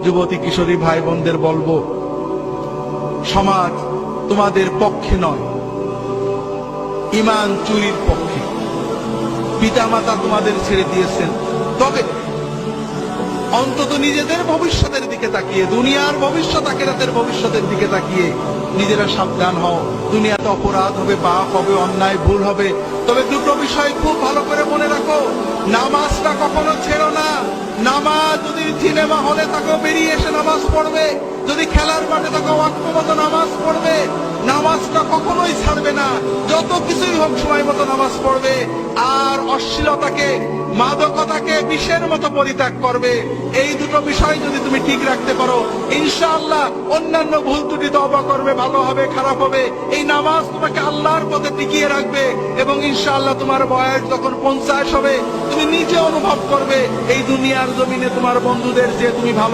যুবতী কিশোরী ভাই বোনদের বলবো, সমাজ তোমাদের পক্ষে নয়, ঈমান চুরির পক্ষে। পিতামাতা তোমাদের ছেড়ে দিয়েছেন, তবে অন্তত নিজেদের ভবিষ্যতের দিকে তাকিয়ে, দুনিয়ার ভবিষ্যৎ আখিরাতের ভবিষ্যতের দিকে তাকিয়ে নিজেরা সাবধান হও। দুনিয়াতে অপরাধ হবে, পাপ হবে, অন্যায় ভুল হবে, তবে দুটো বিষয় খুব ভালো করে মনে রাখো। নামাজটা কখনো ছেড়ো না। নামাজ যদি সিনেমা হলে থাকো বেরিয়ে এসে নামাজ পড়বে, যদি খেলার মাঠে থাকো ওয়াক্ত মতো নামাজ পড়বে। নামাজটা কখনোই ছাড়বে না, যত কিছুই হোক সময় মতো নামাজ পড়বে। আর অশ্লীলতাকে, মাদকতাকে বিষের মতো পরিত্যাগ করবে। এই দুটো বিষয় যদি তুমি ঠিক রাখতে পারো, ইনশাআল্লাহ অন্যান্য ভুল ত্রুটি তওবা করবে, ভালো হবে খারাপ হবে, এই নামাজ তোমাকে আল্লাহর পথে টিকিয়ে রাখবে। এবং ইনশাআল্লাহ তোমার বয়স যখন 50 হবে, তুমি নিজে অনুভব করবে এই দুনিয়ার জমিনে তোমার বন্ধুদের যে তুমি ভালো